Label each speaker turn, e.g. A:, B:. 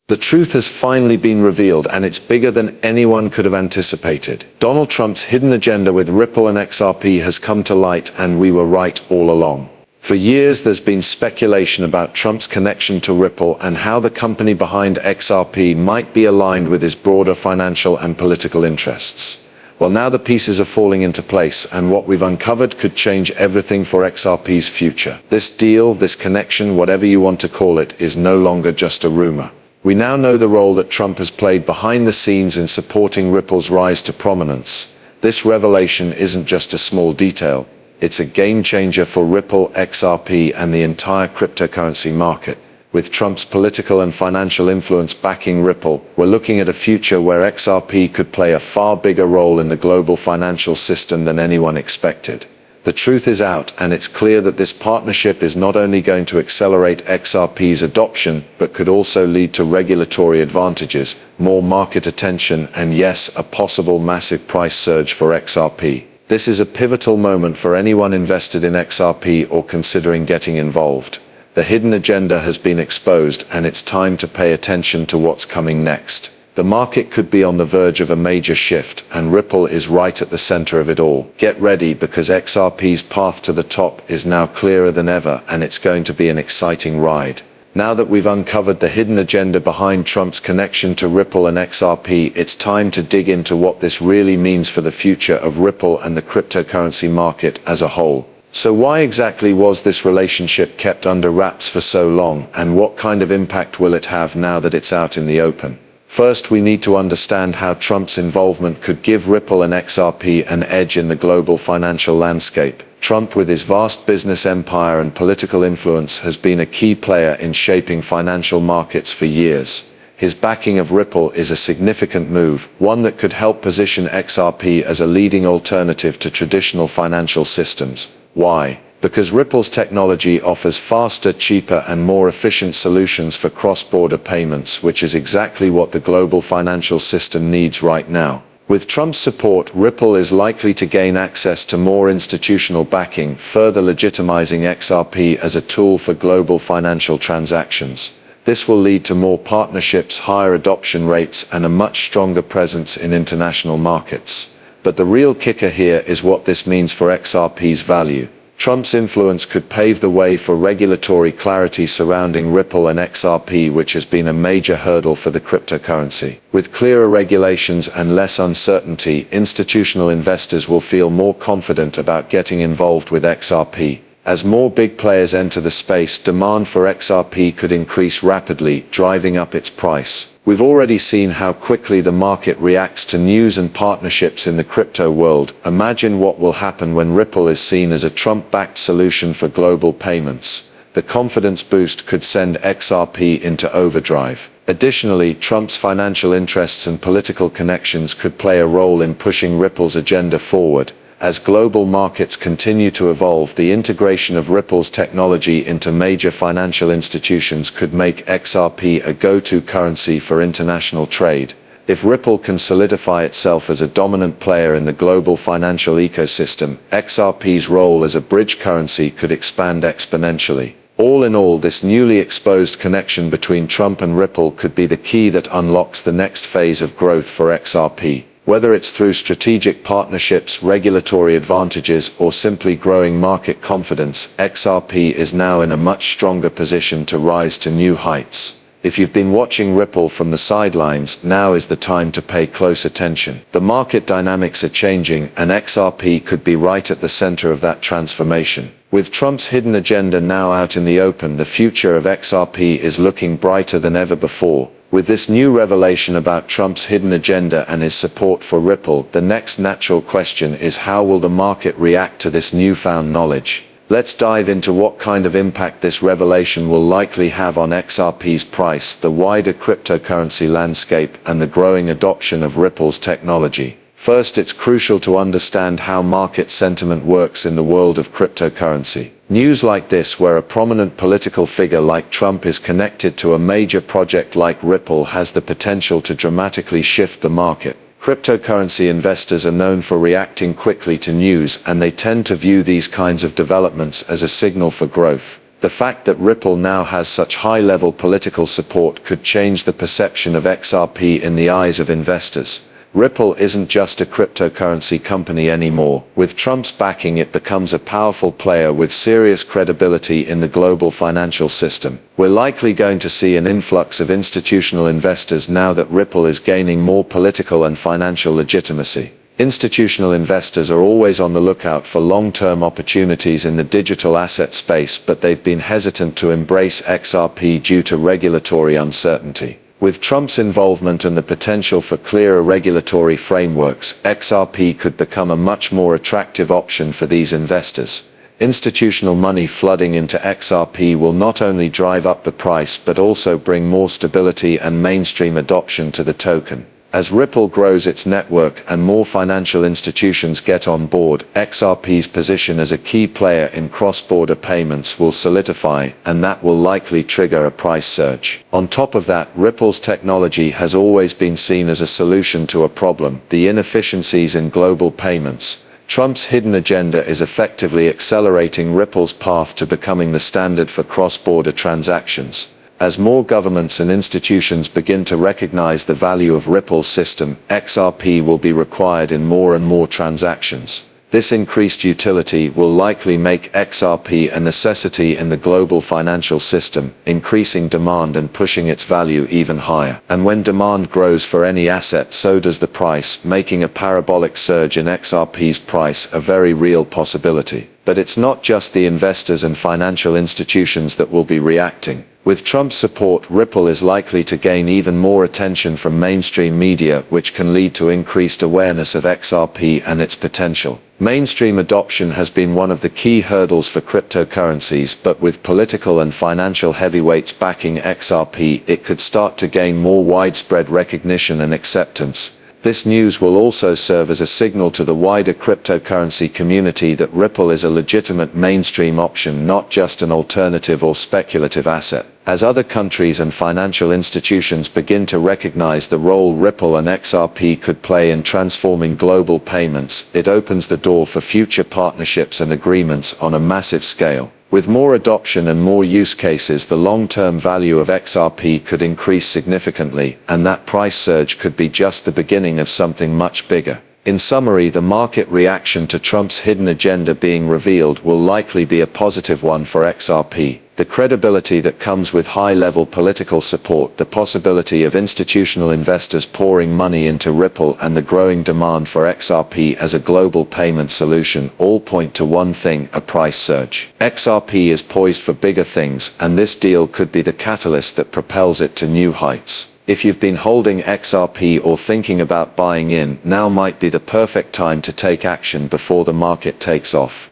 A: The truth has finally been revealed, and it's bigger than anyone could have anticipated. Donald Trump's hidden agenda with Ripple and XRP has come to light, and we were right all along. For years, there's been speculation about Trump's connection to Ripple and how the company behind XRP might be aligned with his broader financial and political interests. Well, now the pieces are falling into place, and what we've uncovered could change everything for XRP's future. This deal, this connection, whatever you want to call it, is no longer just a rumor. We now know the role that Trump has played behind the scenes in supporting Ripple's rise to prominence. This revelation isn't just a small detail. It's a game changer for Ripple, XRP, and the entire cryptocurrency market. With Trump's political and financial influence backing Ripple, we're looking at a future where XRP could play a far bigger role in the global financial system than anyone expected. The truth is out, and it's clear that this partnership is not only going to accelerate XRP's adoption, but could also lead to regulatory advantages, more market attention, and yes, a possible massive price surge for XRP. This is a pivotal moment for anyone invested in XRP or considering getting involved. The hidden agenda has been exposed, and it's time to pay attention to what's coming next. The market could be on the verge of a major shift, and Ripple is right at the center of it all. Get ready, because XRP's path to the top is now clearer than ever, and it's going to be an exciting ride. Now that we've uncovered the hidden agenda behind Trump's connection to Ripple and XRP, it's time to dig into what this really means for the future of Ripple and the cryptocurrency market as a whole. So why exactly was this relationship kept under wraps for so long, and what kind of impact will it have now that it's out in the open? First, we need to understand how Trump's involvement could give Ripple and XRP an edge in the global financial landscape. Trump, with his vast business empire and political influence, has been a key player in shaping financial markets for years. His backing of Ripple is a significant move, one that could help position XRP as a leading alternative to traditional financial systems. Why? Because Ripple's technology offers faster, cheaper, and more efficient solutions for cross-border payments, which is exactly what the global financial system needs right now. With Trump's support, Ripple is likely to gain access to more institutional backing, further legitimizing XRP as a tool for global financial transactions. This will lead to more partnerships, higher adoption rates, and a much stronger presence in international markets. But the real kicker here is what this means for XRP's value. Trump's influence could pave the way for regulatory clarity surrounding Ripple and XRP, which has been a major hurdle for the cryptocurrency. With clearer regulations and less uncertainty, institutional investors will feel more confident about getting involved with XRP. As more big players enter the space, demand for XRP could increase rapidly, driving up its price. We've already seen how quickly the market reacts to news and partnerships in the crypto world. Imagine what will happen when Ripple is seen as a Trump-backed solution for global payments. The confidence boost could send XRP into overdrive. Additionally, Trump's financial interests and political connections could play a role in pushing Ripple's agenda forward. As global markets continue to evolve, the integration of Ripple's technology into major financial institutions could make XRP a go-to currency for international trade. If Ripple can solidify itself as a dominant player in the global financial ecosystem, XRP's role as a bridge currency could expand exponentially. All in all, this newly exposed connection between Trump and Ripple could be the key that unlocks the next phase of growth for XRP. Whether it's through strategic partnerships, regulatory advantages, or simply growing market confidence, XRP is now in a much stronger position to rise to new heights. If you've been watching Ripple from the sidelines, now is the time to pay close attention. The market dynamics are changing, and XRP could be right at the center of that transformation. With Trump's hidden agenda now out in the open, the future of XRP is looking brighter than ever before. With this new revelation about Trump's hidden agenda and his support for Ripple, the next natural question is, how will the market react to this newfound knowledge? Let's dive into what kind of impact this revelation will likely have on XRP's price, the wider cryptocurrency landscape, and the growing adoption of Ripple's technology. First, it's crucial to understand how market sentiment works in the world of cryptocurrency. News like this, where a prominent political figure like Trump is connected to a major project like Ripple, has the potential to dramatically shift the market. Cryptocurrency investors are known for reacting quickly to news, and they tend to view these kinds of developments as a signal for growth. The fact that Ripple now has such high-level political support could change the perception of XRP in the eyes of investors. Ripple isn't just a cryptocurrency company anymore. With Trump's backing, it becomes a powerful player with serious credibility in the global financial system. We're likely going to see an influx of institutional investors now that Ripple is gaining more political and financial legitimacy. Institutional investors are always on the lookout for long-term opportunities in the digital asset space, but they've been hesitant to embrace XRP due to regulatory uncertainty. With Trump's involvement and the potential for clearer regulatory frameworks, XRP could become a much more attractive option for these investors. Institutional money flooding into XRP will not only drive up the price but also bring more stability and mainstream adoption to the token. As Ripple grows its network and more financial institutions get on board, XRP's position as a key player in cross-border payments will solidify, and that will likely trigger a price surge. On top of that, Ripple's technology has always been seen as a solution to a problem: the inefficiencies in global payments. Trump's hidden agenda is effectively accelerating Ripple's path to becoming the standard for cross-border transactions. As more governments and institutions begin to recognize the value of Ripple's system, XRP will be required in more and more transactions. This increased utility will likely make XRP a necessity in the global financial system, increasing demand and pushing its value even higher. And when demand grows for any asset, so does the price, making a parabolic surge in XRP's price a very real possibility. But it's not just the investors and financial institutions that will be reacting. With Trump's support, Ripple is likely to gain even more attention from mainstream media, which can lead to increased awareness of XRP and its potential. Mainstream adoption has been one of the key hurdles for cryptocurrencies, but with political and financial heavyweights backing XRP, it could start to gain more widespread recognition and acceptance. This news will also serve as a signal to the wider cryptocurrency community that Ripple is a legitimate mainstream option, not just an alternative or speculative asset. As other countries and financial institutions begin to recognize the role Ripple and XRP could play in transforming global payments, it opens the door for future partnerships and agreements on a massive scale. With more adoption and more use cases, the long-term value of XRP could increase significantly, and that price surge could be just the beginning of something much bigger. In summary, the market reaction to Trump's hidden agenda being revealed will likely be a positive one for XRP. The credibility that comes with high-level political support, the possibility of institutional investors pouring money into Ripple, and the growing demand for XRP as a global payment solution all point to one thing: a price surge. XRP is poised for bigger things, and this deal could be the catalyst that propels it to new heights. If you've been holding XRP or thinking about buying in, now might be the perfect time to take action before the market takes off.